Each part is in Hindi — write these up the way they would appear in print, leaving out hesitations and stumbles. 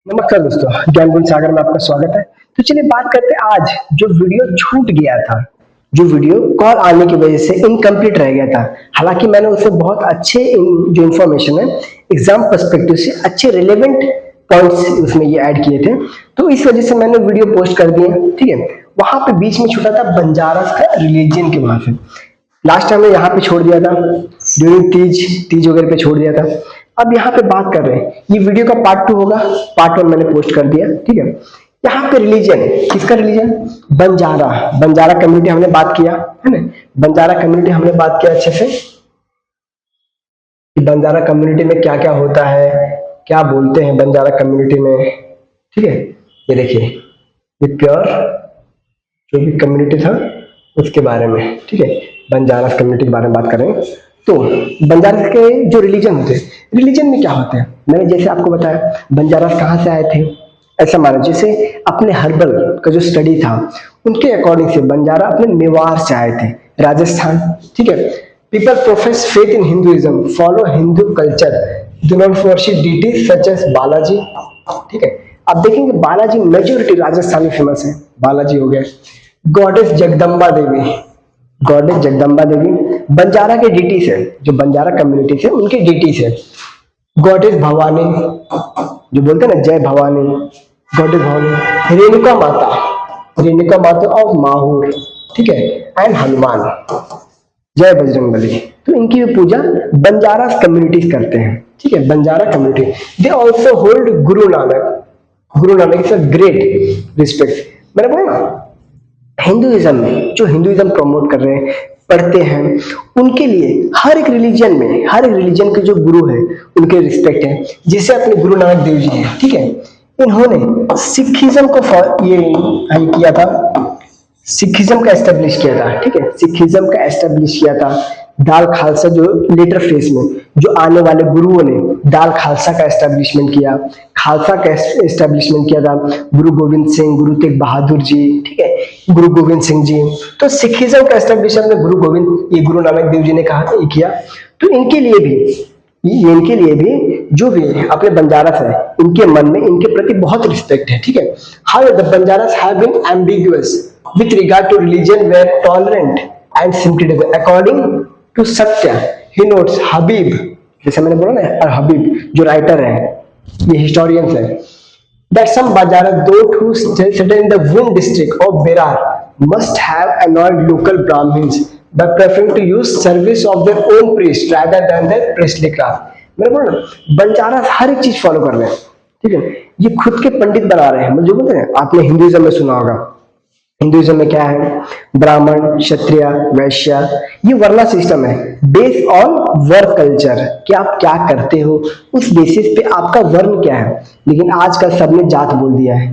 नमस्कार दोस्तों, ज्ञान सागर में आपका स्वागत है। तो चलिए बात करते हैं आज जो वीडियो छूट गया था, जो वीडियो कॉल आने की वजह से इनकम्प्लीट रह गया था। हालांकि मैंने उसमें बहुत अच्छे जो इन्फॉर्मेशन है एग्जाम पर्सपेक्टिव से अच्छे रिलेवेंट पॉइंट्स उसमें ये ऐड किए थे, तो इस वजह से मैंने वीडियो पोस्ट कर दिया। ठीक है, वहां पे बीच में छूटा था बंजारास का रिलीजन के वहां से। लास्ट टाइम मैं यहाँ पे छोड़ दिया था, ड्यूरिंग तीज वगैरह पे छोड़ दिया था। अब यहाँ पे बात कर रहे हैं, ये वीडियो का पार्ट 2 होगा, पार्ट 1 मैंने पोस्ट कर दिया। ठीक है, यहाँ पे रिलीजन, किसका रिलीजन? बंजारा। बंजारा कम्युनिटी हमने बात किया है ना, बंजारा कम्युनिटी हमने बात किया अच्छे से कि बंजारा कम्युनिटी में क्या क्या होता है, क्या बोलते हैं बंजारा कम्युनिटी में। ठीक है, ये देखिए, ये प्योर जो भी कम्युनिटी था उसके बारे में। ठीक है, बंजारा कम्युनिटी के बारे में बात करें तो बंजारा के जो रिलीजन होते हैं, रिलीजन में क्या होते हैं, मैंने जैसे आपको बताया बंजारा कहाँ से आए थे। ऐसा माना जैसे अपने हर्बल का जो स्टडी था उनके अकॉर्डिंग से बंजारा अपने मेवाड़ से आए थे, राजस्थान। ठीक है, people profess faith in Hinduism, follow Hindu culture, do not worship deities such as Balaji. ठीक है, अब देखेंगे बालाजी मेजोरिटी राजस्थान में फेमस है, बालाजी हो गया। गॉडेस जगदम्बा देवी, गॉडेस जगदम्बा देवी बंजारा के डीटीज है, जो बंजारा कम्युनिटी है उनके डीटीज है। गॉडेस भवानी, जो बोलते हैं ना जय भवानी, गॉडेस भवानी। रेणुका माता, रेणुका माता ऑफ माहौर। ठीक है, एंड हनुमान, जय बजरंगबली। तो इनकी भी पूजा बंजारा कम्युनिटीज करते हैं। ठीक है, Banjara community. They also hold Guru Nanak, Guru Nanak is a great respect. मैंने बोला ना, हिंदुइज्म में जो हिंदुइज्म प्रमोट कर रहे हैं, पढ़ते हैं, उनके लिए हर एक रिलीजन में, हर एक रिलीजन के जो गुरु है उनके रिस्पेक्ट है। जैसे अपने गुरु नानक देव जी हैं, ठीक है, इन्होंने सिखिज्म को ये किया था, सिखिज्म का एस्टेब्लिश किया था। ठीक है, सिखिज्म का एस्टेब्लिश किया था। दाल खालसा जो लेटर फेज में जो आने वाले गुरुओं ने दाल खालसा का एस्टेब्लिशमेंट किया, खालसा का एस्टेब्लिशमेंट किया था गुरु गोविंद सिंह, गुरु तेग बहादुर जी। ठीक है, गुरु गोविंद सिंह जी। तो सिखिज्म का एस्टेब्लिशमेंट गुरु गोविंद, ये गुरु नानक देव जी ने कहा ये किया। तो इनके लिए भी जो भी अपने बंजारास है, इनके मन में इनके प्रति बहुत रिस्पेक्ट है। ठीक है, how the Banjaras have been ambiguous with regard to religion were tolerant and simply according to Satya he notes Habib, जैसे मैंने बोला ना, और हबीब जो राइटर है, ये हिस्टोरियंस है, that some Banjara those who settled in the Wound district of Berar must have annoyed local Brahmins by preferring to use service of their own priest rather than their priestly craft। मैंने बोला ना, बंजारा हर एक चीज फॉलो कर रहे हैं। ठीक है, ये खुद के पंडित बना रहे हैं। जो बोलते हैं, आपने हिंदुइज्म में सुना होगा, हिंदुइज्म में क्या है, ब्राह्मण, क्षत्रिय, वैश्य, ये वर्णा सिस्टम है बेस्ड ऑन वर्क कल्चर, कि आप क्या करते हो उस बेसिस पे आपका वर्ण क्या है। लेकिन आजकल सबने जात बोल दिया है।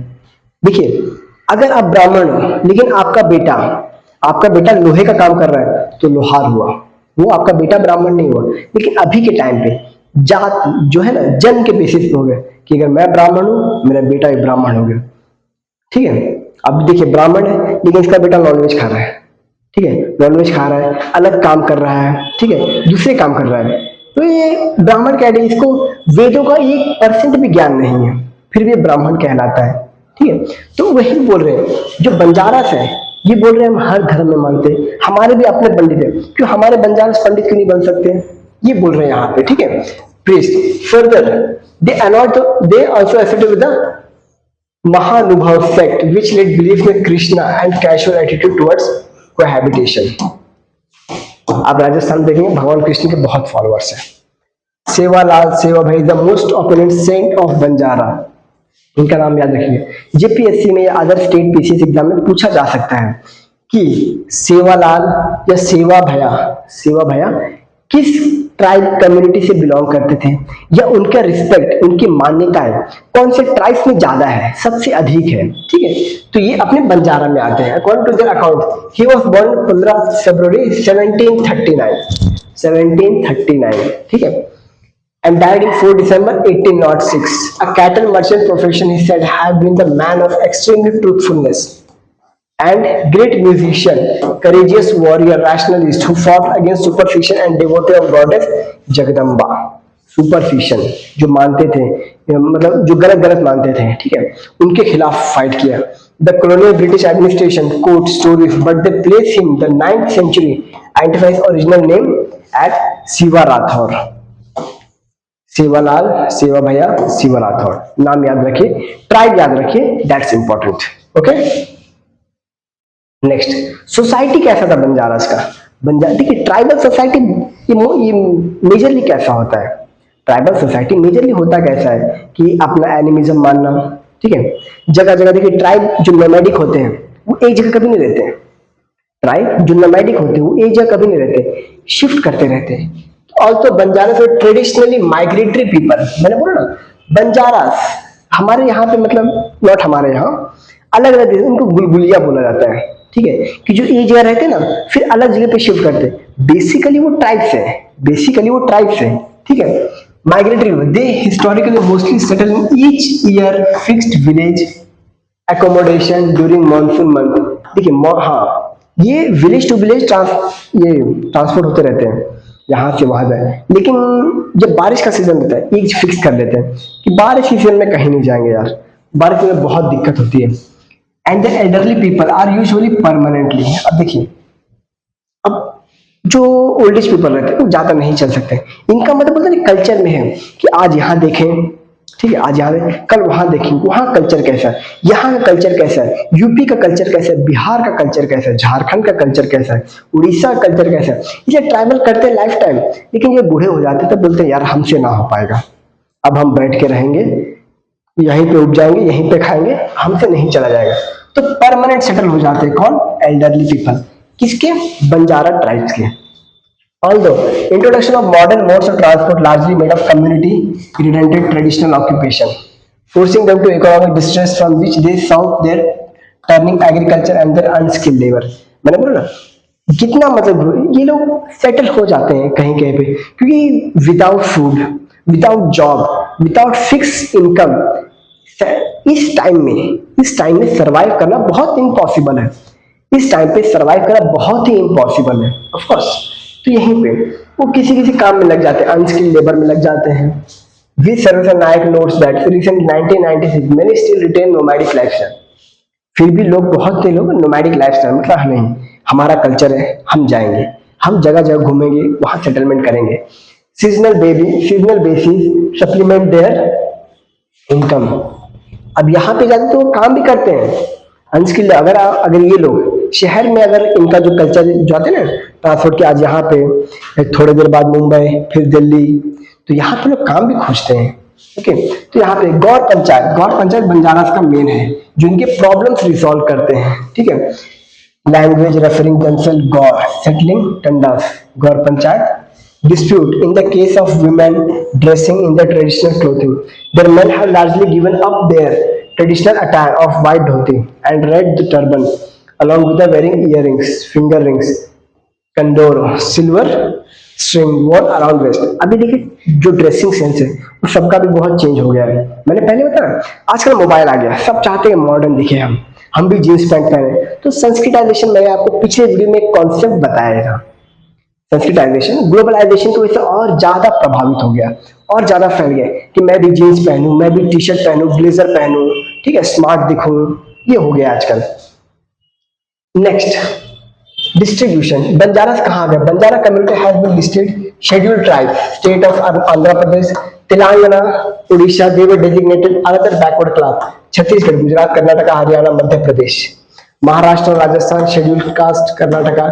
देखिए, अगर आप ब्राह्मण हो लेकिन आपका बेटा लोहे का काम कर रहा है तो लोहार हुआ, वो आपका बेटा ब्राह्मण नहीं हुआ। लेकिन अभी के टाइम पे जात जो है ना, जन्म के बेसिस पे हो गया कि अगर मैं ब्राह्मण हूं मेरा बेटा भी ब्राह्मण हो गया। ठीक है, अब देखिए ब्राह्मण है लेकिन इसका बेटा नॉनवेज खा रहा है। ठीक है, नॉनवेज खा रहा है, अलग काम कर रहा है। ठीक है, दूसरे काम कर रहा है, तो ये ब्राह्मण कैटेगरी, इसको वेदों का 1% भी ज्ञान नहीं है, फिर भी ब्राह्मण कहलाता है। ठीक है, तो वही बोल रहे हैं जो बंजारास है, ये बोल रहे हैं हम हर धर्म में मानते हैं, हमारे भी अपने पंडित है, क्यों हमारे बंजारास पंडित क्यों नहीं बन सकते, ये बोल रहे हैं यहाँ पे। ठीक है, priest further they also associated with the Mahanubhav sect which led belief in Krishna and casual attitude towards cohabitation। आप राजस्थान देखेंगे भगवान कृष्ण के बहुत फॉलोअर्स हैं। Sevalal Seva Bhai the most opponent saint of Banjara, इनका नाम याद रखिए। जेपीएससी में या अदर स्टेट पीसीएस एग्जाम में पूछा जा सकता है कि सेवालाल या सेवा भैया किस ट्राइब कम्युनिटी से बिलोंग करते थे, या उनका रिस्पेक्ट, उनकी मान्यताएं कौन से ट्राइब्स में ज्यादा है, सबसे अधिक है। ठीक है, तो ये अपने बंजारा में आते हैं। According to their account he was born 15 February 1739। ठीक है, and died in 4 December 1806। A cattle merchant profession he said had been the man of extremely truthfulness and great musician, courageous warrior, rationalist who fought against superstition and devotee of goddess Jagdamba। सुपरफिशियन जो मानते थे मतलब जो गलत गलत मानते थे, ठीक है, उनके खिलाफ फाइट किया। The colonial British administration quote stories, but they place him the 9th century identifies original name at Shiva Rathore. Sevalal, सेवा भैया, शिवा राठौर, नाम याद रखिए, ट्राइब याद रखिए, that's important. Okay, next, society कैसा था बंजारास का? बंजारा, देखिए ट्राइबल सोसाइटी ये मेजरली कैसा होता है? ट्राइबल सोसाइटी मेजरली होता कैसा है कि अपना एनिमिज्म मानना, ठीक है, जगह जगह देखिए ट्राइब जो नोमैडिक होते हैं वो एक जगह कभी नहीं रहते हैं। ट्राइब जो नोमैडिक होते हैं वो एक जगह कभी नहीं रहते, शिफ्ट करते रहते हैं। ऑल्सो बंजारा से ट्रेडिशनली माइग्रेटरी पीपल, मैंने बोला ना बंजारास हमारे यहाँ पे मतलब नॉट हमारे यहाँ, अलग अलग उनको गुलगुलिया बोला जाता है, ठीक है, कि जो एक जगह रहते हैं ना फिर अलग जगह पे शिफ्ट करते हैं। बेसिकली वो ट्राइब्स है, बेसिकली वो ट्राइब्स है, ठीक है, migratory. They historically mostly settle in each year fixed village accommodation during monsoon month. देखिए हाँ, ये विलेज टू विलेज ट्रांसपोर्ट होते रहते हैं यहाँ से वहां जाए, लेकिन जब बारिश का सीजन रहता है एक फिक्स कर लेते हैं कि बारिश की सीजन में कहीं नहीं जाएंगे यार, बारिश में बहुत दिक्कत होती है। And the elderly people are usually permanently, अब देखिए अब जो ओल्ड एज पीपल रहते हैं वो ज्यादा नहीं चल सकते, इनका मतलब बोलते हैं कल्चर में है कि आज यहाँ देखें, ठीक है, आज यहाँ कल वहां देखें, वहां कल्चर कैसा है, यहाँ का कल्चर कैसा है, यूपी का कल्चर कैसा है, बिहार का कल्चर कैसा है, झारखंड का कल्चर कैसा है, उड़ीसा का कल्चर कैसा है। ये ट्रैवल करते हैं लाइफ टाइम, लेकिन ये बूढ़े हो जाते हैं तब बोलते हैं यार हमसे ना हो पाएगा, अब हम बैठ के रहेंगे, यहीं पे उग जाएंगे, यहीं पे खाएंगे, हमसे नहीं चला जाएगा। तो परमानेंट सेटल हो जाते हैं कौन? एल्डरली पीपल, किसके? बंजारा ट्राइब्स के। Although introduction of modern modes of transport largely made of community redundant traditional occupation, forcing them to economic distress from which they sought their turning agriculture and their unskilled labor। मैंने बोला ना कितना मतलब ये लोग सेटल हो जाते हैं कहीं कहीं पे, क्योंकि without food, without job, without fix income इस टाइम में सरवाइव करना बहुत इम्पॉसिबल है। इस टाइम पे सरवाइव करना बहुत ही इम्पॉसिबल है ऑफ कोर्स। तो यहीं पे वो किसी किसी काम में लग जाते हैं, अनस्किल्ड लेबर में लग जाते हैं। V Sarvesan Nayak notes that recent 1996 many still retain nomadic lifestyle. फिर भी लोग, बहुत से लोग नोमैडिक लाइफस्टाइल मतलब नहीं, हमारा कल्चर है, हम जाएंगे, हम जगह जगह घूमेंगे, वहां सेटलमेंट करेंगे। Seasonal basis supplement there income. अब यहाँ पे जाते तो वो काम भी करते हैं अनस्किल्ड। अगर ये लोग शहर में, अगर इनका जो कल्चर जाते हैं ना ट्रांसपोर्ट के, आज यहाँ पे थोड़ी देर बाद मुंबई, फिर दिल्ली, तो यहाँ पे लोग काम भी खोजते हैं। ओके, तो यहाँ पे गौर पंचायत बंजारास का मेन है जो इनके प्रॉब्लम्स रिजॉल्व करते हैं, ठीक है। Language referring themselves Gaur, settling tandas, Gaur panchayat. Dispute in the case of women dressing in the traditional clothing, their men have largely given up their traditional attire of white dhoti and red turban, along with the wearing earrings, finger rings, कंडोर, silver string worn around waist। अभी देखिए जो ड्रेसिंग सेंस है वो सबका भी बहुत चेंज हो गया है। मैंने पहले बताया आजकल मोबाइल आ गया, सब चाहते हैं मॉडर्न दिखे, हम भी जींस पैंट पहने। तो संस्कृताइजेशन मैंने आपको पिछले वीडियो में एक कॉन्सेप्ट बताया था, संस्कृताइजेशन ग्लोबलाइजेशन की वजह से और ज्यादा प्रभावित हो गया और ज्यादा फैल गया कि मैं भी जीन्स पहनूं, मैं भी टी शर्ट पहनूं, ब्लेजर पहनूं, ठीक है, स्मार्ट दिखूं, ये हो गया आजकल। Next, distribution. बंजारास कहाँ गए? Banjara community has been listed scheduled tribe state of Andhra Pradesh, Telangana, Orissa. They were designated another backward class. Chhattisgarh, Gujarat, Karnataka, Haryana, Madhya Pradesh, Maharashtra, Rajasthan, scheduled caste, Karnataka.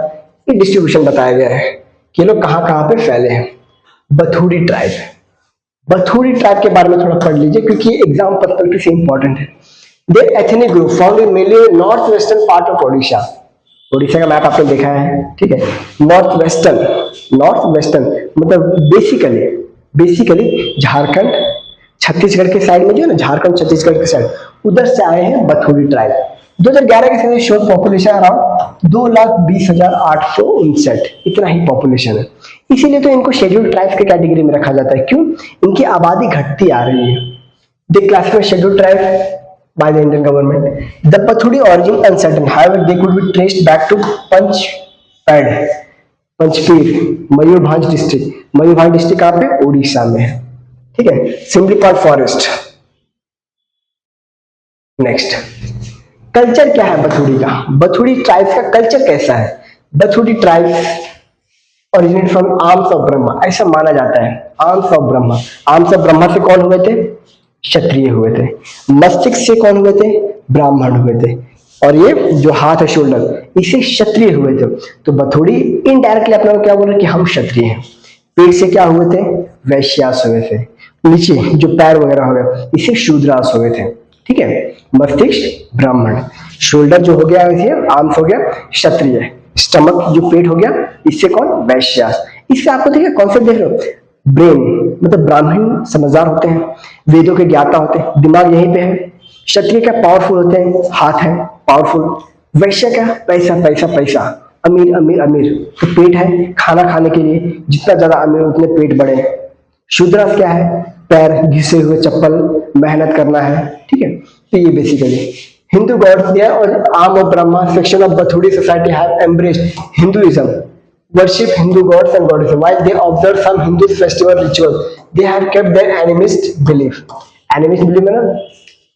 ये डिस्ट्रीब्यूशन बताया गया है कि लोग कहाँ कहाँ पे फैले हैं। बथुड़ी ट्राइब, बथुड़ी ट्राइब के बारे में थोड़ा पढ़ लीजिए क्योंकि एग्जाम पर्सपेक्टिव से इंपॉर्टेंट है। They ethnic group found in mainly north western part of Odisha. Odisha का मैप आपने देखा है, ठीक है। नॉर्थ वेस्टर्न मतलब बेसिकली झारखंड छत्तीसगढ़ के साइड में, जो है ना झारखंड छत्तीसगढ़ के साइड, उधर से आए हैं बथुड़ी ट्राइब। 2011 के समय शोध पॉपुलेशन अराउंड 2,20,859, इतना ही पॉपुलेशन है। इसीलिए तो इनको शेड्यूल्ड ट्राइब्स के कैटेगरी में रखा जाता है। क्यों? इनकी आबादी घटती आ रही है। They classified scheduled tribe by the Indian government. The Pathudi origin uncertain. However, they could be traced back to Panchpir, Mayurbhanj district. Mayurbhanj district कहाँ पे? उड़ीसा में है, ठीक है। सिमलीपाल फॉरेस्ट, नेक्स्ट, कल्चर क्या है बथुड़ी का? बथुड़ी ट्राइब्स का कल्चर कैसा है? Bathudi tribes originate from arms of Brahma, ऐसा माना जाता है। Arms of Brahma, arms of Brahma से कौन हुए थे? क्षत्रिय हुए थे। मस्तिष्क से कौन हुए थे? ब्राह्मण हुए थे। और ये जो हाथ है शोल्डर, इसे क्षत्रिय हुए थे। तो बथुड़ी इनडायरेक्टली अपना क्या बोल रहे कि हम क्षत्रिय हैं। पेट से क्या हुए थे? वैश्यास हुए थे। नीचे जो पैर वगैरह हो गए, इसे शूद्रास हुए थे। ठीक है, मस्तिष्क ब्राह्मण, शोल्डर जो हो गया इसे आर्म्स हो गया क्षत्रिय, स्टमक जो पेट हो गया इससे कौन? वैश्यास। इससे आपको देखिए कॉन्सेप्ट देख रहे हो, ब्रेन मतलब ब्राह्मण समझदार होते हैं, वेदों के ज्ञाता होते हैं, दिमाग यहीं पे है। क्षत्रिय क्या? पावरफुल होते हैं, हाथ है पावरफुल। वैश्य क्या? पैसा पैसा पैसा, अमीर अमीर अमीर, तो पेट है खाना खाने के लिए, जितना ज्यादा अमीर उतने पेट बड़े। शूद्रास क्या है? पैर घिसे हुए चप्पल, मेहनत करना है। ठीक है, तो ये बेसिकली हिंदू गॉड्स दिया। और arm of Brahma section of Bathudi society have embraced Hinduism, worship Hindu gods and goddesses. While they observe some Hindu festival rituals, they have kept their animist belief. Animist belief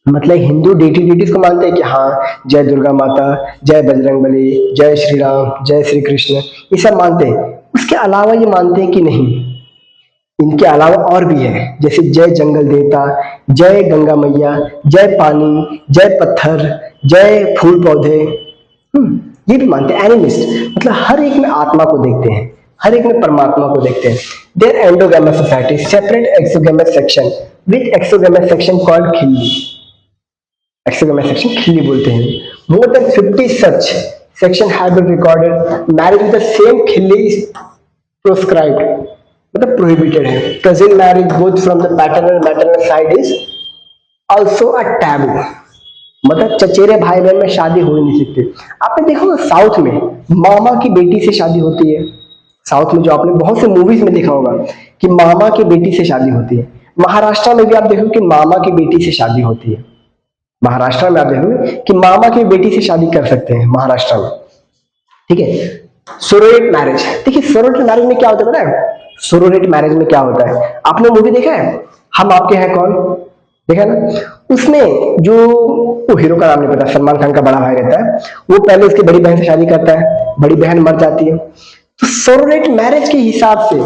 मतलब हिंदू डेटीज को मानते हैं कि हाँ जय दुर्गा माता, जय बजरंग बली, जय श्री राम, जय श्री कृष्ण, ये सब मानते हैं। उसके अलावा ये मानते हैं कि नहीं, इनके अलावा और भी है, जैसे जय जंगल देवता, जय गंगा मैया, जय पानी, जय पत्थर, जय फूल पौधे, ये भी मानते हैं। एनिमिस्ट मतलब हर एक में आत्मा को देखते हैं, हर एक में परमात्मा को देखते हैं। Their endogamous society separate exogamous section with exogamous section called khilli. Exogamous section khilli बोलते हैं। More than 50 such section have been recorded. Marriage with the same khilli is proscribed, मतलब प्रोहिबिटेड है। Cousin marriage both from the paternal maternal side is also a taboo, मतलब चचेरे भाई बहन में शादी हो नहीं सकती। आपने देखा होगा साउथ में मामा की बेटी से शादी होती है। साउथ में जो आपने बहुत से मूवीज में देखा होगा कि मामा की बेटी से शादी होती है। महाराष्ट्र में भी आप देखो कि मामा की बेटी से शादी होती है। महाराष्ट्र में आप देखोगे कि मामा की बेटी से शादी कर सकते हैं महाराष्ट्र में। ठीक है, सोरोरेट मैरिज। देखिए सोरोरेट मैरिज में क्या होता है पता है? सोरोरेट मैरिज में क्या होता है? आपने मूवी देखा है हम आपके हैं कौन? देखा ना, उसमें जो वो हीरो का नाम नहीं पता, सलमान खान का बड़ा भाई रहता है, वो पहले उसकी बड़ी बहन से शादी करता है, बड़ी बहन मर जाती है। तो सोरोरेट मैरिज के हिसाब से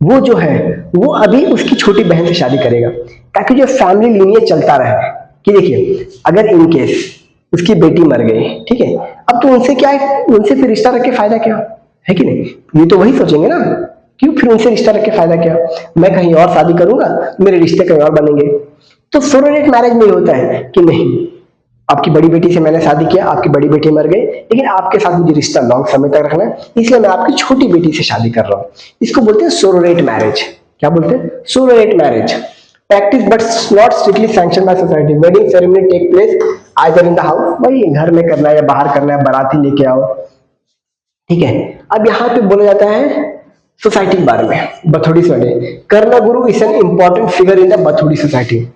वो जो है वो अभी उसकी छोटी बहन से शादी करेगा, ताकि जो फैमिली लीनियज चलता रहे। कि देखिए अगर इन केस उसकी बेटी मर गई, ठीक है, अब तो उनसे क्या है, उनसे फिर रिश्ता रख के फायदा क्या है कि नहीं? ये तो वही सोचेंगे ना, क्यों फिर उनसे रिश्ता रख के फायदा क्या, मैं कहीं और शादी करूंगा, मेरे रिश्ते कहीं और बनेंगे। तो सोरोरेट मैरिज में होता है कि नहीं, आपकी बड़ी बेटी से मैंने शादी किया, आपकी बड़ी बेटी मर गई, लेकिन आपके साथ मुझे रिश्ता लॉन्ग समय तक रखना है, इसलिए मैं आपकी छोटी बेटी से शादी कर रहा हूँ। इसको बोलते हैं सोरोरेट मैरिज। क्या बोलते हैं? Sororate marriage. Practice but not strictly sanction by society. Wedding ceremony take place either in the house, वही घर में करना है या बाहर करना है, बाराती लेके आओ। ठीक है, अब यहाँ पे बोला जाता है सोसाइटी के बारे में, बथुड़ी society. Karna Guru is an important figure in the Bathudi society.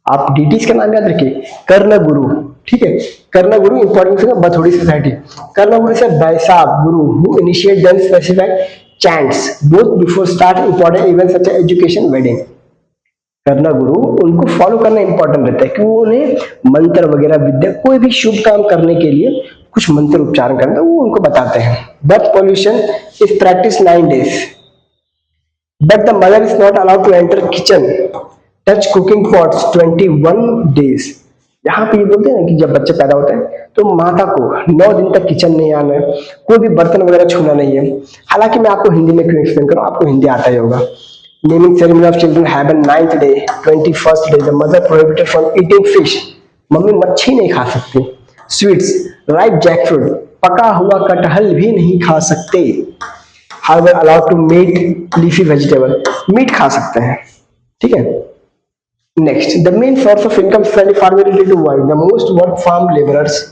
आप डीटीज का नाम याद रखिए, कर्ण गुरु। ठीक है, Karna Guru important figure Bathudi society. Karna Guru से Baisab Guru who initiate them specified chants both before start important event such as education wedding. Karna Guru उनको फॉलो करना इंपॉर्टेंट रहता है, क्योंकि उन्हें मंत्र वगैरह विद्या कोई भी शुभ काम करने के लिए कुछ मंत्र उच्चारण करना वो उनको बताते हैं। Birth pollution is practice 9 days, but the mother is not allowed to enter kitchen touch cooking pots 21 days। यहाँ पे ये बोलते हैं ना कि जब बच्चे पैदा होते हैं तो माता को 9 दिन तक किचन नहीं आना है, कोई भी बर्तन वगैरह छूना नहीं है। हालांकि मैं आपको हिंदी में क्यों एक्सप्लेन करूँ, आपको हिंदी आता ही होगा। Naming ceremony of children happen 9th day, 21st day, the mother prohibited from eating fish, mummy मच्छी नहीं खा सकती। स्वीट्स, राइप जैकफ्रूट, पका हुआ कटहल भी नहीं खा सकते। However allowed to meat leafy vegetable, meat खा सकते हैं। ठीक है, next, the main source of income farmer related to work, the most work farm labourers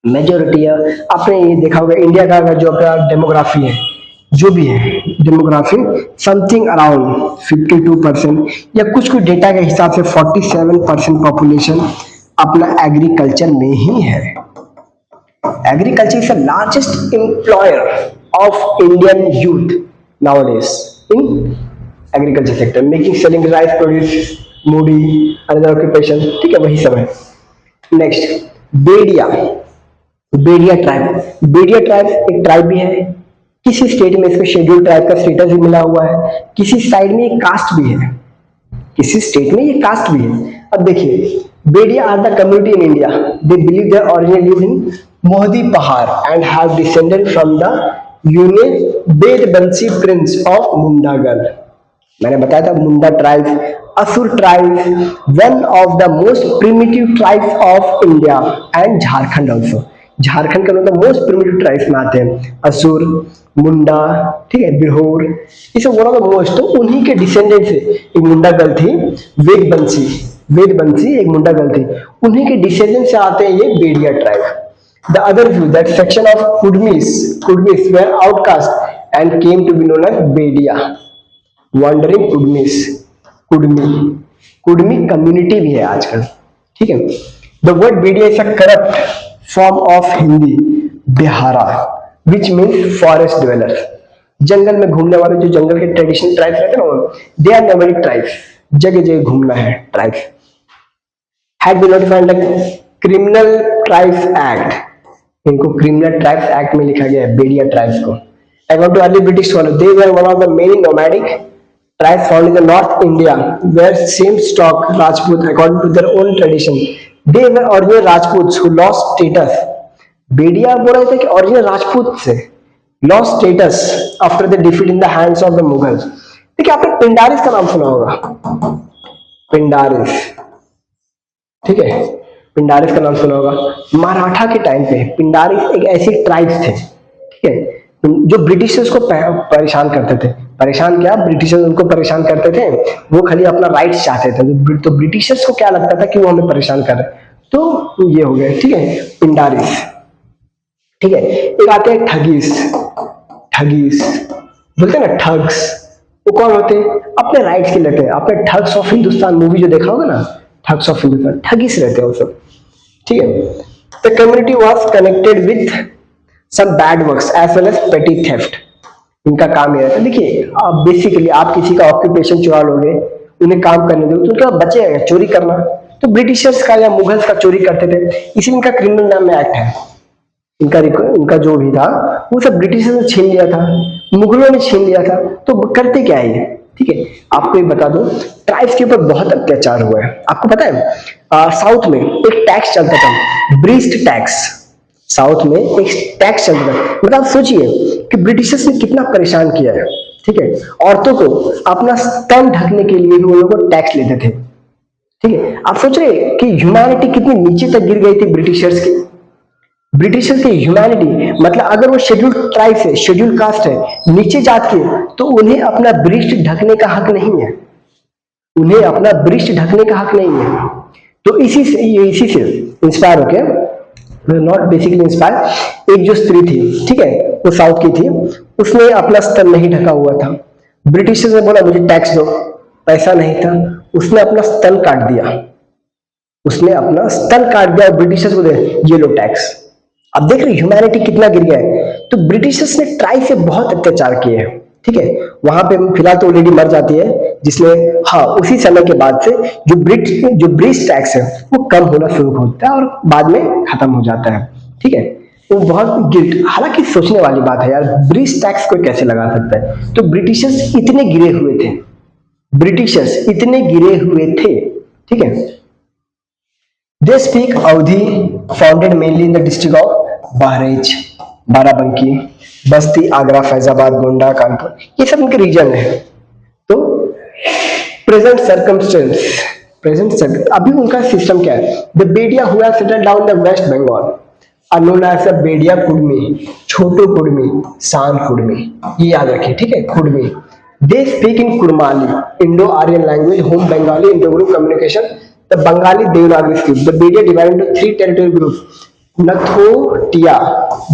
majority है। आपने ये देखा होगा इंडिया का अगर जो अपना डेमोग्राफी है, जो भी है डेमोग्राफी, समथिंग अराउंड 52% या कुछ डेटा के हिसाब से 47% पॉपुलेशन अपना एग्रीकल्चर में ही है। Agriculture is the largest employer of Indian youth nowadays in agriculture sector, making selling rice produce Moody another occupation. ठीक है, वही सब है। नेक्स्ट बेडिया, बेडिया ट्राइब, बेडिया ट्राइब एक ट्राइब भी है, किसी स्टेट में इसको शेड्यूल ट्राइब का स्टेटस भी मिला हुआ है, किसी साइड में ये कास्ट भी है, किसी स्टेट में ये कास्ट भी है। अब देखिए Bedia are the community in India, they believe their origin live in Mohdi Pahar and have descended from the union Bedbansi prince of Mundagal. मैंने बताया था Munda tribe, Asur tribe, one of the most primitive tribes of India and Jharkhand also. Jharkhand के अंदर मोस्ट प्रिमिटिव ट्राइब्स में आते हैं असुर, मुंडा, ठीक है, बिरहोर, ये सब वन ऑफ द मोस्ट। तो उन्हीं के डिसेंडेंट से एक मुंडा गर्ल थी वेदबंसी, वेदबंसी एक मुंडा गर्ल थी, उन्हीं के डिसेंडेंट से आते हैं ये बेडिया tribe. The other view that section of Kudmis were outcast and came to be known as Bedia, wandering Kudmis, Kudmi community भी है आजकल, ठीक है। The word Bedia is a corrupt form of Hindi बिहारा which means forest dwellers, जंगल में घूमने वाले, जो जंगल के ट्रेडिशनल ट्राइब्स रहते हैं ना, they are nomadic tribes, जगह जगह घूमना है tribes. had been notified like criminal tribes act, इनको क्रिमिनल ट्राइब्स एक्ट में लिखा गया है बेडिया ट्राइब्स को। According to early British scholar they were one of the many nomadic tribes found in the north India were same stock Rajput according to their own tradition, they were original Rajputs who lost status. Bedia बोल रहे थे कि ओरिजिनल राजपूत से lost status after the defeat in the hands of the Mughals. देखिए आपने पिंडारिस का नाम सुना होगा, पिंडारिस, ठीक है, पिंडारिस का नाम सुना होगा। मराठा के टाइम पे पिंडारिस एक ऐसी ट्राइब्स थे, ठीक है, जो ब्रिटिशर्स को परेशान करते थे। परेशान क्या, ब्रिटिशर्स उनको परेशान करते थे, वो खाली अपना राइट्स चाहते थे, तो ब्रिटिशर्स को क्या लगता था कि वो हमें परेशान कर रहे, तो ये हो गया, ठीक है, पिंडारिस, ठीक है। एक आते हैं ठगीस, ठगीस बोलते हैं ना, ठग्स, वो कौन होते हैं, अपने राइट्स के लेते हैं। आपने ठग्स ऑफ हिंदुस्तान मूवी जो देखा होगा ना, ठग्स ऑफ हिंदुस्तान, ठगीस रहते हैं वो सब, ठीक है। The community was connected with some bad works as well as petty theft, इनका काम ये रहता है। देखिए आप बेसिकली आप किसी का ऑक्यूपेशन चुरा लोगे, उन्हें काम करने दो तो उनका बचेगा चोरी करना, तो ब्रिटिशर्स का या मुगल्स का चोरी करते थे, इसी इनका क्रिमिनल नाम में एक्ट है। इनका जो भी था वो सब ब्रिटिशर्स ने छीन लिया था, मुगलों ने छीन लिया था, तो करते क्या है ये, ठीक है। आपको ये बता दो ट्राइब्स के ऊपर बहुत अत्याचार हुआ है। आपको पता है साउथ में एक टैक्स चलता था, ब्रीस्ट टैक्स, साउथ में एक टैक्स चलता था। मतलब आप सोचिए कि ब्रिटिशर्स ने कितना परेशान किया है, ठीक है। औरतों को अपना स्तन ढकने के लिए भी वो लोग टैक्स लेते थे, ठीक है। आप सोच रहे कि ह्यूमैनिटी कितनी नीचे तक गिर गई थी ब्रिटिशर्स की। ब्रिटिशर्स की ह्यूमैनिटी मतलब अगर वो शेड्यूल ट्राइब है, शेड्यूल कास्ट है, नीचे जात के, तो उन्हें अपना ब्रिस्ट ढकने का हक नहीं है, उन्हें अपना ब्रिस्ट ढकने का हक नहीं है। तो इसी से इंस्पायर होके, नॉट बेसिकली इंस्पायर, एक जो स्त्री थी, ठीक है, वो साउथ की थी, उसने अपना स्तन नहीं ढका हुआ था। ब्रिटिशर्स ने बोला मुझे टैक्स दो, पैसा नहीं था, उसने अपना स्तन काट दिया, उसने अपना स्तन काट दिया, ब्रिटिशर्स को दे ये लो टैक्स। अब देख रहे ह्यूमैनिटी कितना गिर गया है। तो ब्रिटिशर्स ने ट्राइब से बहुत अत्याचार किए हैं, ठीक है। वहां पे फिलहाल तो लेडी मर जाती है, जिसमें हाँ उसी समय के बाद से जो ब्रिटिश टैक्स है वो कम होना शुरू होता है और बाद में खत्म हो जाता है, ठीक है। वो बहुत गिल्ट, हालांकि सोचने वाली बात है यार, ब्रिटिश टैक्स कोई कैसे लगा सकता है। तो ब्रिटिशर्स इतने गिरे हुए थे, ब्रिटिशर्स इतने गिरे हुए थे, ठीक है। They speak Awadhi, founded mainly in the district of Bahraich, Barabanki, बस्ती, आगरा, फैजाबाद, गोंडा, कानपुर, ये सब उनके रीजन है। तो प्रेजेंट सर्कमस्टेंस, अभी उनका सिस्टम क्या है, द बेडिया who have settled down the West Bengal are known as the बेडिया कुडमी, छोटू कुडमी, सान कुडमी, ये याद रखिए, ठीक है, Kudmi. They speak in Kurmali, Indo-Aryan language, home Bengali, intergroup communication, the Bengali Devanagari script. The Bedia divided into 3 territorial groups: Nathotia,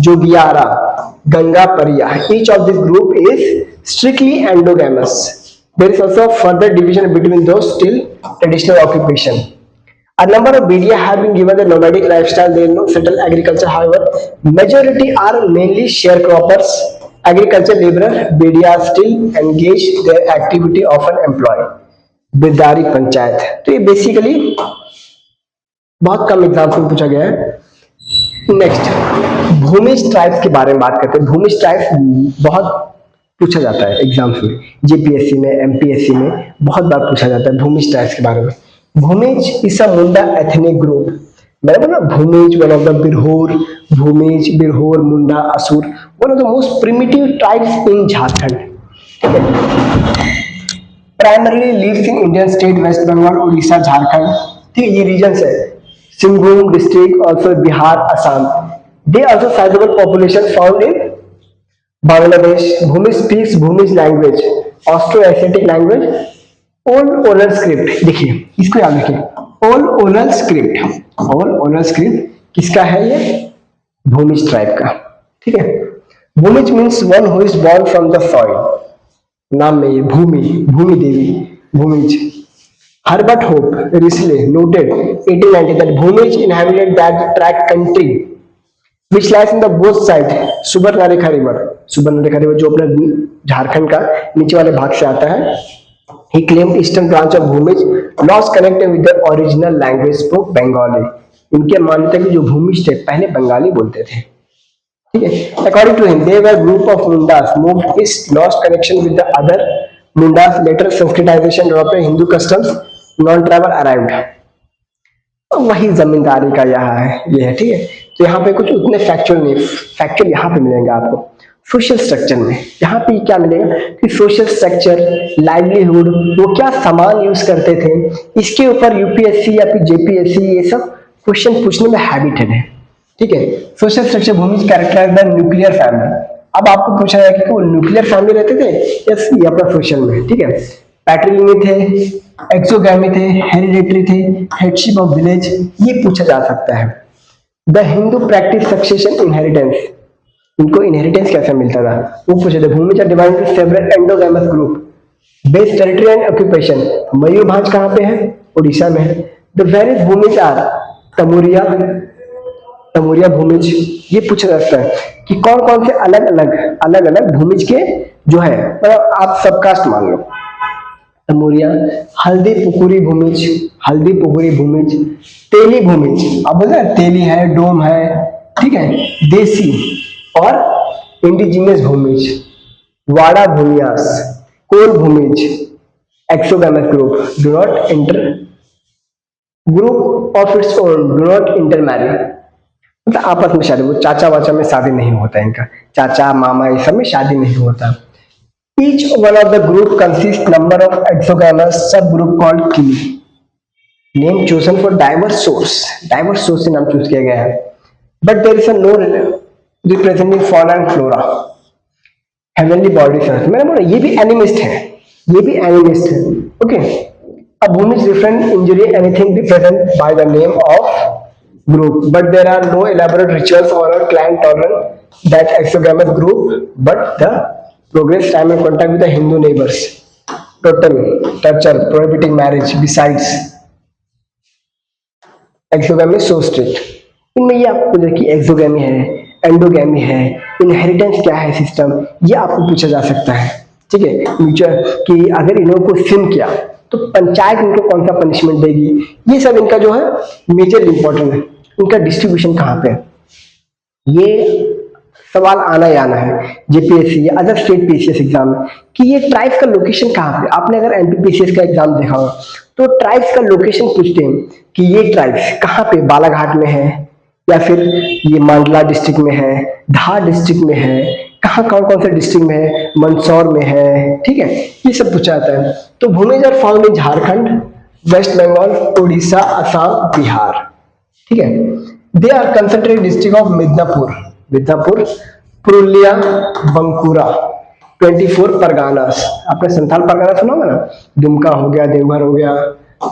Jogiara, Gangapariya. Each of this group is strictly endogamous. There is also further division between those still traditional occupation. A number of Bedia have been given the nomadic lifestyle. They no settle agriculture. However, majority are mainly sharecroppers, agriculture laborer. Bedia still engage their activity, often employ बिरदारी panchayat. तो ये बेसिकली बहुत कम एग्जाम्स में पूछा गया है। नेक्स्ट, भूमिज ट्राइब्स के बारे में बात करते हैं। भूमिज ट्राइब्स बहुत पूछा जाता है एग्जाम्स में, जेपीएससी में, एमपीएससी में बहुत बार पूछा जाता है भूमिज ट्राइब्स के बारे में। Bhumij is a Munda ethnic group. मैंने बोला Bhumij one of the Birhor, Bhumij, Birhor, Munda, Asur, one of the most primitive tribes in Jharkhand. ठीक है, primarily lives in Indian state West Bengal, Orissa, Jharkhand. ठीक है, ये रीजन है। Singhbhum district, also Bihar, Assam. They also sizeable population found in Bangladesh. Bhumi speaks Bhumij language, Austro Asiatic language, old oral script. देखिए इसको याद रखिए, old oral script. Old oral script किसका है? ये भूमिज ट्राइब का। ठीक है, Bhumij means one who is born from the soil. नाम में ये भूमि, भूमि देवी, Bhumij. Herbert Hope recently noted 1890 that Bhumij inhabited that tract country which lies in the both side Subarnarekha river. Subarnarekha river जो अपने झारखंड का नीचे वाले भाग से आता है। He claimed eastern branch of Bhumij lost connected with the original language spoke Bengali। इनके मान्यता की जो भूमिज थे पहले बंगाली बोलते थे। ठीक है, according to him they were group of Mundas moved east, lost connection with the other Mundas, later Sanskritization developed, Hindu customs, non tribal arrived. वही जमींदारी का यहाँ है, ये है। ठीक है, तो यहाँ पे कुछ उतने फैक्चुअल नहीं, फैक्चुअल यहाँ पे मिलेंगे आपको सोशल स्ट्रक्चर में। यहाँ पे क्या मिलेगा कि सोशल स्ट्रक्चर, लाइवलीहुड, वो क्या सामान यूज करते थे, इसके ऊपर यूपीएससी या फिर जेपीएससी ये सब क्वेश्चन पूछने में हैबिटेड है। ठीक है, social structure Bhumi characterised by nuclear family. अब आपको पूछा जाएगा कि वो न्यूक्लियर फैमिली रहते थे यस, ये अपना सोशल में। ठीक है, पैट्रिलिनी थे, एक्सोगैमी थे, हेरिडेटरी थे, हेडशिप ऑफ विलेज, ये पूछा जा सकता है। The Hindu practice succession inheritance, इनको इनहेरिटेंस कैसे मिलता था वो पूछे थे। Bhumi are divided into several endogamous group. Base territory and occupation, Mayurbhanj कहाँ पे है? उड़ीसा में है। The various Bhumij are Tamuria, Tamuria Bhumij, ये पूछा जाता है कि कौन कौन से अलग अलग भूमिज के जो है, मतलब आप सब कास्ट मान लो। तमुरिया, हल्दी पुकुरी भूमिज, हल्दी पुकुरी भूमिज, तेली भूमिज, अब बोलते हैं तेली है, डोम है। ठीक है, देसी और indigenous Bhumij, Vada Bhumias, Kol Bhumij, exogamous group, do not inter, group of its own, do not intermarry, मतलब आपस में शादी, वो चाचा वाचा में शादी नहीं होता इनका, चाचा मामा ये सब में शादी नहीं होता। Each one of the group consists number of exogamous subgroup called kili. Name chosen for diverse source से नाम चूज किया गया है। But there is a no representing fauna and flora. Heavenly bodies है, मैंने बोला ये भी एनिमिस्ट है, ये भी एनिमिस्ट है। Okay, a Bhumi's different injury anything represented by the name of group, but there are no elaborate rituals or a clan tolerant that exogamous group, but the progress time and contact with the Hindu neighbors, total torture, prohibiting marriage. Besides, exogamy so strict. इनमें ये आपको पूछा कि एक्सोगैमी है, एंडोगैमी है, इनहेरिटेंस क्या है सिस्टम, ये आपको पूछा जा सकता है। ठीक है, म्यूचुअल कि अगर इन्हों को सिम किया तो पंचायत इनको कौन सा पनिशमेंट देगी, ये सब इनका जो है मेजर इंपॉर्टेंट है। इनका डिस्ट्रीब्यूशन कहाँ पे, ये सवाल आना ही आना है जेपीएससी या अदर स्टेट पीसीएस एग्जाम में कि ये ट्राइब्स का लोकेशन कहाँ पे। आपने अगर एमपीपीसीएस का एग्जाम देखा होगा तो ट्राइब्स का लोकेशन पूछते हैं कि ये ट्राइब्स कहाँ पे, बालाघाट में है या फिर ये मंडला डिस्ट्रिक्ट में है, धार डिस्ट्रिक्ट में है, कहाँ कौन कौन से डिस्ट्रिक्ट में है, मंदसौर में है। ठीक है, ये सब पूछा जाता है। तो Bhumij are found in Jharkhand, West Bengal, Orissa, Assam, Bihar. ठीक है, they are concentrated district of Midnapore, Purulia, Bankura, 24 Parganas. आपने संथाल परगाना सुना होगा ना, दुमका हो गया, देवघर हो गया।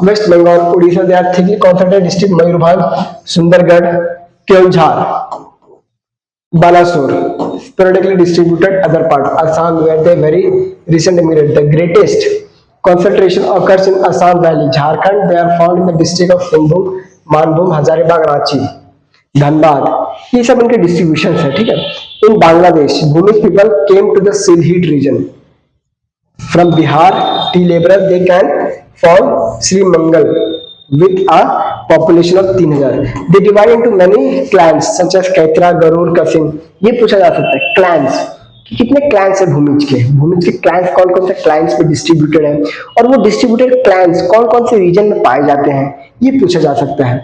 West Bengal, Orissa they are thickly concentrated district Mayurbhanj, Sundargarh, Keonjhar, Balasore, sporadically distributed other part, Assam where they very recently immigrated. The greatest concentration occurs in Assam Valley, Jharkhand. They are found in the district of Simbhum, Manbhum, Hazaribagh, Ranchi, Dhanbad, ये सब इनके डिस्ट्रीब्यूशन है। ठीक है, in Bangladesh Bhumij people came to the Sylhet region from Bihar, tea labourer they can form Sreemangal with a population of 3000। They divide into many clans such as Kaitra, Garud, Kasin. ये पूछा जा सकता है क्लैंस कि कितने क्लैंस है भूमिज के, भूमिज के क्लैंस कौन कौन से क्लैंस में डिस्ट्रीब्यूटेड है, और वो डिस्ट्रीब्यूटेड क्लैंस कौन कौन से रीजन में पाए जाते हैं, ये पूछा जा सकता है।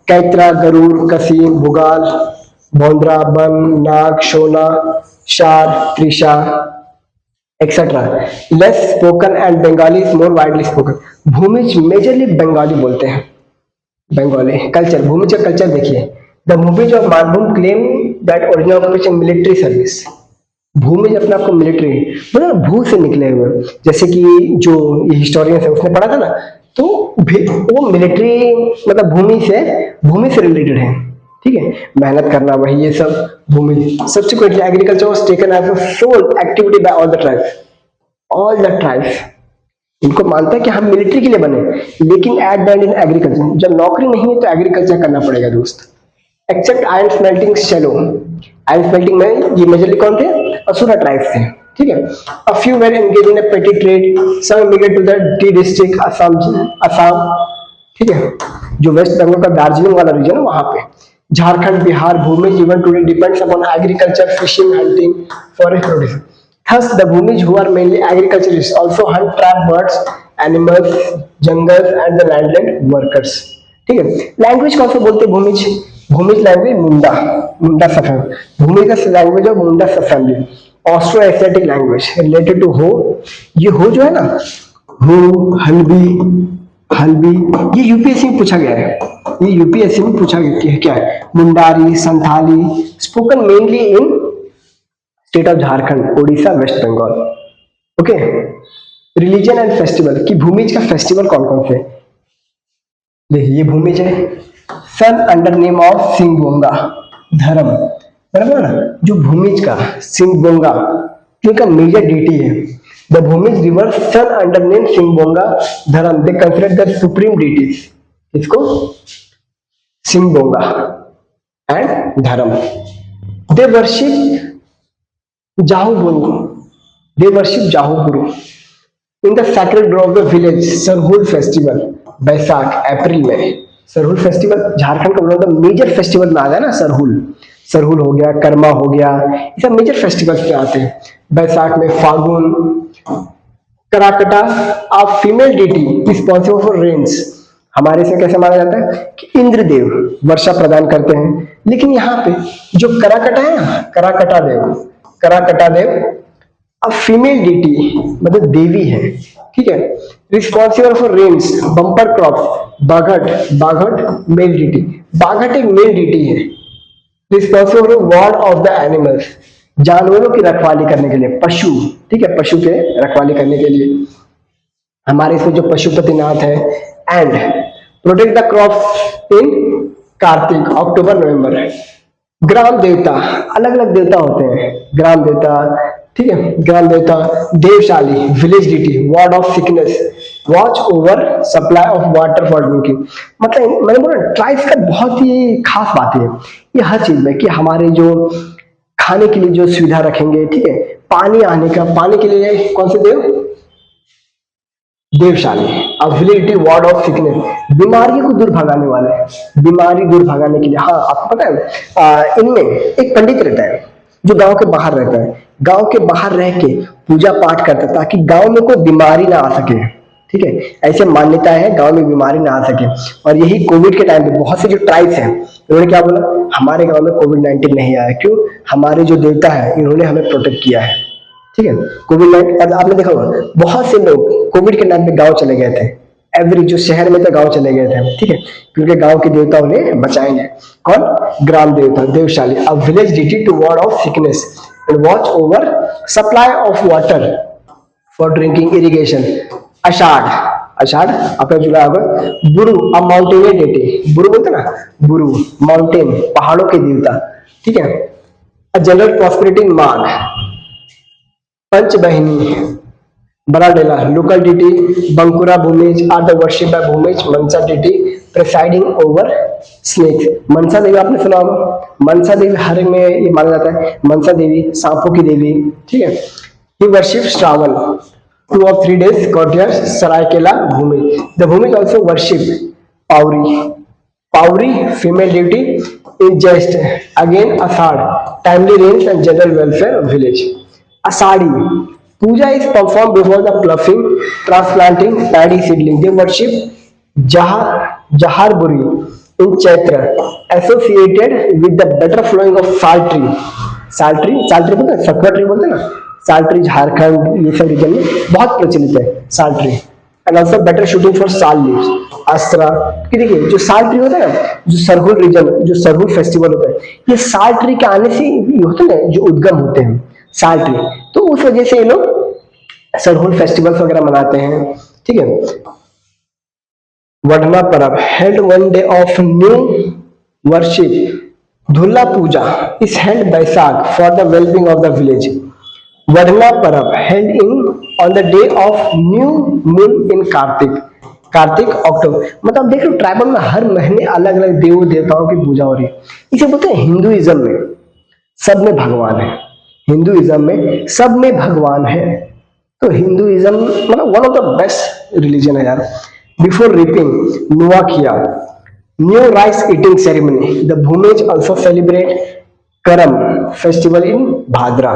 कैतरा, गरुड़, कसीम, भुगाल, बोंद्रा, बन, नाग, शोना, शार, Trisha etcetera. Less spoken and Bengali is more widely spoken. Bhumij majorly Bengali बोलते हैं, बंगाली कल्चर। भूमिज का कल्चर देखिए, the Bhumij of Manbhum claim that original occupation military service. Bhumij अपने आप को मिलिट्री मतलब भू से निकले हुए, जैसे कि जो ये हिस्टोरियन है उसने पढ़ा था ना, तो वो मिलिट्री मतलब भूमि से रिलेटेड है, ठीक है, मेहनत करना वही ये सब भूमि। Subsequently agriculture was taken as a sole activity by all the tribes. इनको मानता है कि हम मिलिट्री के लिए बने, लेकिन at the end in agriculture, जब नौकरी नहीं है तो एग्रीकल्चर करना पड़ेगा दोस्त। Except iron smelting shallow, iron smelting में ये मेजरली कौन थे, असुरा ट्राइब्स थे, ठीक है। A few were engage in petty trade, some immigrate to the tea district Assam, ठीक है, जो वेस्ट बंगाल का दार्जिलिंग वाला रीजन है वहां पे। Jharkhand, Bihar, Bhumij even today depends upon agriculture, fishing, hunting, forest produce. Thus, the Bhumiz, who are mainly agriculturists, also hunt, trap birds, animals, jungles, and the landland workers. ठीक है। लैंग्वेज कौन सा बोलते हैं भूमिज? भूमिज लैंग्वेज मुंडा सब फैमिली, भूमि का लैंग्वेज है Munda sub family. Austro Asiatic language related to Ho. ये हो जो है ना, हो, हल्बी, ये यूपीएससी में पूछा गया है, ये यूपीएससी में पूछा गया है क्या है। Mundari, Santhali, spoken mainly in state of Jharkhand, Odisha, West Bengal. Okay. Religion and festival की भूमिज का फेस्टिवल कौन कौन से? देखिए ये भूमिज है, sun under name of Singbonga, Dharam, बराबर ना, जो भूमिज का सिंगबोंगा जो इनका मेजर डीटी है। The Bhumij river sun under name Singbonga Dharam, they consider the supreme deities. इसको Singbonga and Dharam. They worship Jahuguru, they worship Jahuguru in the sacred grove of the village. Sarhul festival, Baisakh April में। सरहुल फेस्टिवल झारखंड का मतलब मेजर फेस्टिवल में आ गया ना, सरहुल हो गया, कर्मा हो गया, ये सब मेजर फेस्टिवल्स पे आते हैं। बैसाख में Phagun, Karakata of female deity responsible for rains. हमारे से कैसे माना जाता है कि इंद्रदेव वर्षा प्रदान करते हैं, लेकिन यहाँ पे जो कराकटा है ना, कराकटा देव अब फीमेल डीटी मतलब देवी है, ठीक है। Responsible for rains, bumper crop, Baghut male deity, Baghut एक मेल डीटी है। Responsible for ward off the animals, जानवरों की रखवाली करने के लिए, पशु, ठीक है, पशु के रखवाली करने के लिए हमारे इसमें जो पशुपतिनाथ है। And protect the crop in Kartik, October, November. Gram Devta, अलग अलग देवता होते हैं, ग्राम देवता, ठीक है, ग्राम देवता। Deoshali, village deity, ward of sickness, watch over supply of water for drinking. मतलब मैंने बोला ट्राइब्स का बहुत ही खास बात है ये हर चीज में, कि हमारे जो खाने के लिए जो सुविधा रखेंगे, ठीक है, पानी आने का, पानी के लिए कौन से देव? देवशाली। अविलिटी, वार्ड ऑफ सिकनेस, बीमारियों को दूर भगाने वाले, बीमारी दूर भगाने के लिए। हाँ, आपको पता है इनमें एक पंडित रहता है जो गांव के बाहर रहता है, गांव के बाहर रह के पूजा पाठ करता है ताकि गांव में कोई बीमारी ना आ सके, ठीक है, ऐसे मान्यता है, गांव में बीमारी ना आ सके। और यही कोविड के टाइम पे बहुत से जो ट्राइब्स हैं उन्होंने क्या बोला, हमारे गांव में कोविड-19 नहीं आया, क्यों? हमारे जो देवता है इन्होंने हमें प्रोटेक्ट किया है, ठीक है। कोविड-19 आपने देखा होगा बहुत से लोग कोविड के टाइम पे गांव चले गए थे, एवरी जो शहर में तो गांव चले गए थे, ठीक है, क्योंकि गांव के देवता उन्हें बचाएंगे। कौन? ग्राम देवता, Devshali. A village deity to ward of sickness and watch over supply of water for drinking, irrigation. आषाढ़ आपका जुलाई होगा। बुरु, अ माउंटेनियर डिटी, बुरु बोलते ना, बुरु माउंटेन, पहाड़ों के देवता, ठीक है। A general prosperity, Magh. Panchbahini, Baradela, local deity, Bankura Bhumij are the worship by Bhumij, Manasa deity presiding over snake. Manasa Devi आपने सुना होगा, मनसा देवी हर में ये माना जाता है, मनसा देवी सांपों की देवी, ठीक है। He worship Shravan, 2 of 3 days courtiers, Seraikela Bhumij. The Bhumij also worship Pauri, Pauri, female duty is just again Asad, timely rains and general welfare of village. Asadi, puja is performed before the ploughing, transplanting paddy seedling. They worship Jaharburi in Chaitra, associated with the better flowing of Saltri. साल्ट्री बोलते हैं, सखुआ ट्री बोलते हैं ना, साल्ट्री झारखंड ये सब रीजन में बहुत प्रचलित है साल्ट्री। And also better shooting for sal leaves, अस्त्रा। कि देखिए जो साल ट्री होता है ना, जो सरहुल रीजन, जो सरहुल फेस्टिवल होता है, ये साल ट्री के आने से होते हैं, जो उद्गम होते हैं साल ट्री, तो उस वजह से ये लोग सरहुल फेस्टिवल्स वगैरह मनाते हैं। ठीक है। वढ़ना परब, held one day of new worship. Dhulla Puja is held by Sag for the well-being of the village. Vadhna Parab held on the day of new moon in Kartik अक्टूबर। मतलब देख लो ट्राइबल में हर महीने अलग अलग देव देवताओं की पूजा हो रही है। इसे बोलते हैं हिंदुइज्म में सब में भगवान है, हिंदुइज्म में सब में भगवान है। तो हिंदुइज्म मतलब one of the best religion है यार। Before reaping Nuakhai, new rice eating ceremony. The Bhumij also celebrate Karam festival in Bhadra.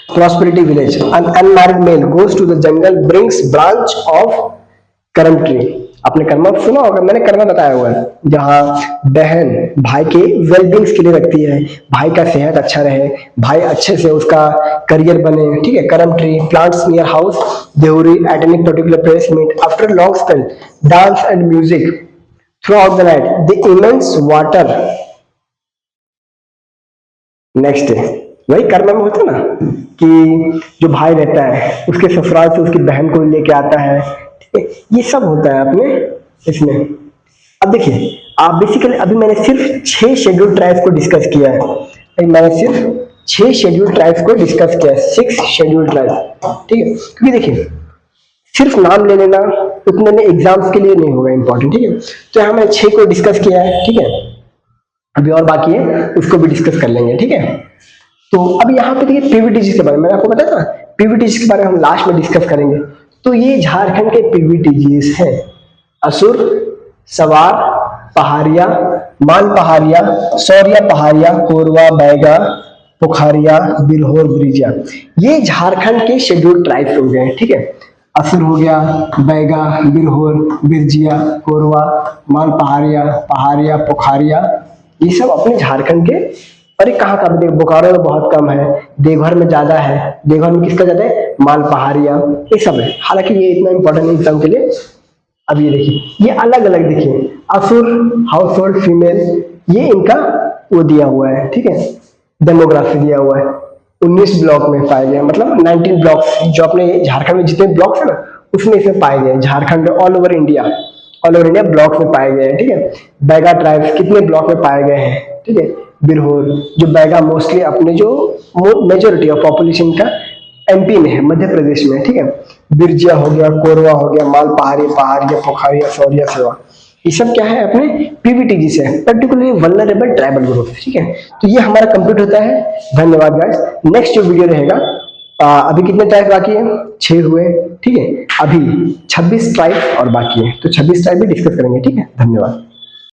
Prosperity village. An unmarried male goes to the jungle, brings branch of Karam tree. आपने कर्मा सुना होगा, मैंने कर्मा बताया हुआ है, जहाँ बहन भाई के वेलबींग्स के लिए रखती है, भाई का सेहत अच्छा रहे, भाई अच्छे से उसका करियर बने। ठीक है। Karam tree plants near house Deori at any particular place meet after long spell dance and music throughout the immense water next day नेक्स्ट डे। वही कर्म में होता है ना कि जो भाई रहता है उसके ससुराल से उसकी बहन को लेके आता है। ये सब होता है अपने इसमें। अब देखिए आप बेसिकली अभी मैंने सिर्फ 6 शेड्यूल ट्राइब्स को डिस्कस किया है, मैंने सिर्फ 6 शेड्यूल ट्राइब्स को डिस्कस किया है, 6 शेड्यूल ट्राइब्स। ठीक है। क्योंकि देखिए सिर्फ नाम ले लेना उतने में एग्जाम्स के लिए नहीं होगा इंपॉर्टेंट। ठीक है। तो यहाँ मैंने 6 को डिस्कस किया है। ठीक है। अभी और बाकी है, उसको भी डिस्कस कर लेंगे। ठीक है। तो अब यहाँ पे देखिए पीवीटीजी के बारे में मैंने आपको बताया था, पीवीटीजी के बारे में हम लास्ट में डिस्कस करेंगे। तो ये झारखंड के पीवीटीजीज हैं, असुर, सवार, पहाड़िया, मान पहाड़िया, सौरिया पहाड़िया, कोरवा, बैगा, पुखारिया, बिरहोर, ब्रिजिया। ये झारखंड के शेड्यूल्ड ट्राइब्स हो गए। ठीक है। असुर हो गया, बैगा, बिरहोर, बिरजिया, कोरवा, मान पहाड़िया, पुखारिया, ये सब अपने झारखंड के। अरे कहाँ का, बोकारो में बहुत कम है, देवघर में ज्यादा है। देवघर में किसका ज्यादा है? माल पहाड़िया, ये सब है। हालांकि ये इतना इंपॉर्टेंट नहीं एग्जाम के लिए। अब ये देखिए ये अलग अलग देखिए, असुर हाउस होल्ड फीमेल, ये इनका वो दिया हुआ है। ठीक है। डेमोग्राफी दिया हुआ है। 19 ब्लॉक में पाए गए, मतलब 19 ब्लॉक्स जो अपने झारखंड में जितने ब्लॉक्स है ना उसमें इसमें पाए गए। Jharkhand all over India block में पाए गए हैं। ठीक है। बैगा ट्राइब्स कितने ब्लॉक में पाए गए हैं? ठीक है। बिरहोर, जो बैगा मोस्टली अपने जो मेजोरिटी ऑफ पॉपुलेशन का एमपी में है, मध्य प्रदेश में। ठीक है। बिरजिया हो गया, कोरवा हो गया, माल पहाड़िया, पोखरिया, सौरिया, सेवा, ये सब क्या है अपने पीवीटीजी से है, पर्टिकुलरली वल्नरेबल ट्राइबल ग्रुप। ठीक है। तो ये हमारा कंप्लीट होता है। धन्यवाद गाइस। नेक्स्ट जो वीडियो रहेगा, अभी कितने ट्राइब बाकी है? 6 हुए। ठीक है। अभी 26 ट्राइब और बाकी है, तो 26 ट्राइब भी डिस्कस करेंगे। ठीक है। धन्यवाद।